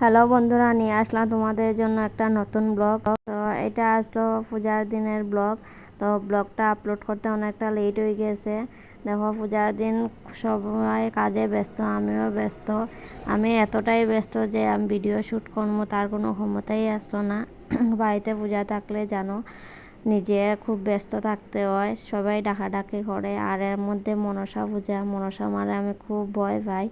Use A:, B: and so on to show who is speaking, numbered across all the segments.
A: Hello বন্ধুরা, নিয়ে আসলাম তোমাদের জন্য একটা নতুন ব্লগ। তো এটা আসলো পূজার দিনের ব্লগ। তো ব্লগটা আপলোড করতে অনেকটা লেট হয়ে গেছে। দেখো, পূজার দিন সবাই কাজে ব্যস্ত, আমিও ব্যস্ত। আমি এতটাই ব্যস্ত যে আমি ভিডিও শ্যুট করবো তার কোনো ক্ষমতাই আসলো না। বাড়িতে পূজা থাকলে জানো, নিজে খুব ব্যস্ত থাকতে হয়, সবাই ডাকাডাকি করে। আর এর মধ্যে মনসা পূজা, মনসা মারে আমি খুব ভয় পাই।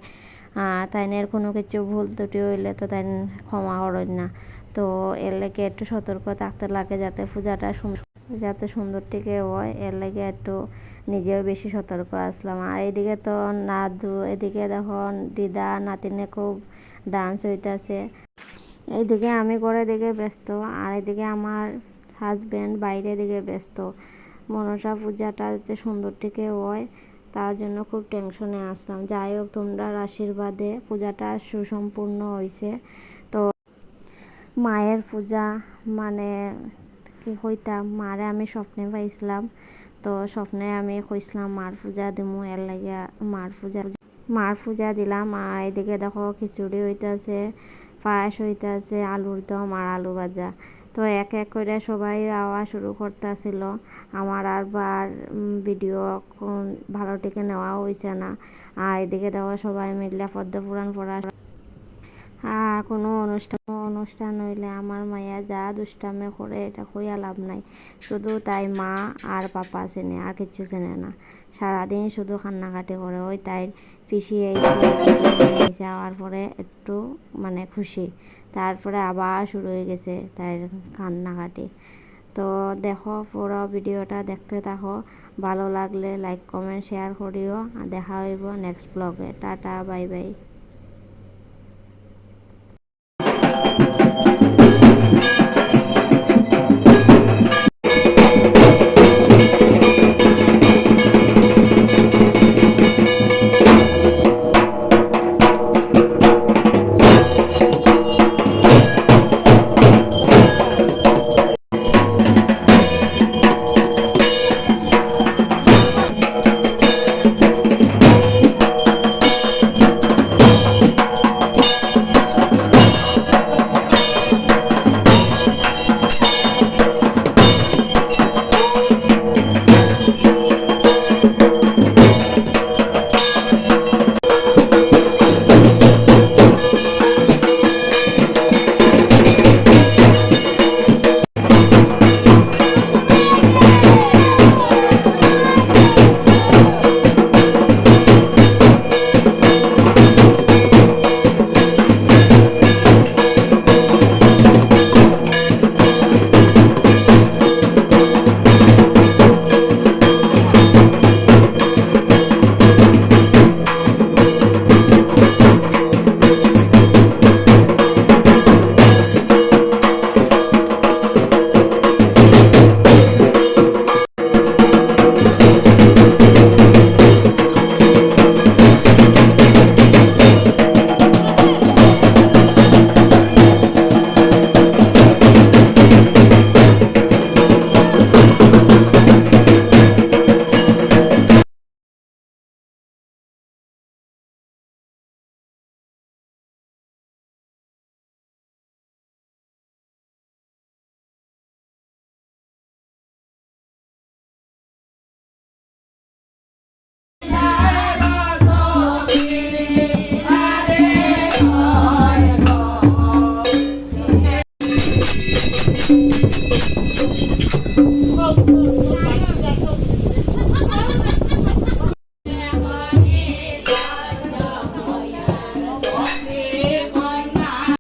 A: তাইনের কোনো কিছু ভুল ত্রুটি হইলে তো তাই ক্ষমা করেন না। তো এর লেগে একটু সতর্ক থাকতে লাগে যাতে পূজাটা সুন্দর থেকে হয়। এর লেগে একটু নিজেও বেশি সতর্ক আসলাম। আর এদিকে তো নাদু, এদিকে দেখো দিদা নাতিনে খুব ডান্স হইতাছে। এইদিকে আমি করে দিকে ব্যস্ত, আর এদিকে আমার হাজব্যান্ড বাইরে দিকে ব্যস্ত। মনসা পূজাটা যাতে সুন্দর থেকে হয় তার জন্য খুব টেনশনে আসলাম। যাই হোক, তোমরা আশীর্বাদে পূজাটা সুসম্পূর্ণ হয়েছে। তো মায়ের পূজা মানে কি কইতাম, মারে আমি স্বপ্নে পাইছিলাম। তো স্বপ্নে আমি কইছিলাম মার পূজা দিমু, এর লাগিয়া মার পূজা দিলাম। আর এদিকে দেখো খিচুড়ি হইতাছে, পায়েস হইতাছে, আলুর দম আর আলু ভাজা। তো এক এক করে সবাই আওয়া শুরু করতেছিল। আমার আর বার ভিডিও ভালো থেকে নেওয়া হয়েছে না। আর এদিকে দেখো সবাই মিলে পদ্ম পুরাণ পড়া। আর কোনো অনুষ্ঠান হইলে আমার মাইয়া যা দুষ্টামে করে এটা কইয়া লাভ নাই। শুধু তাই মা আর পাপা চেনে, আর কিচ্ছু চেনে না। সারাদিন শুধু কান্নাকাটি করে। ওই তাই পিসি এসে যাওয়ার পরে একটু মানে খুশি, তারপরে আবার শুরু হয়ে গেছে তাই কান্নাকাটি। তো দেখো, পুরো ভিডিওটা দেখতে থাকো। ভালো লাগলে লাইক কমেন্ট শেয়ার করিও। আর দেখা হইব নেক্সট ব্লগে। Tata, bye bye.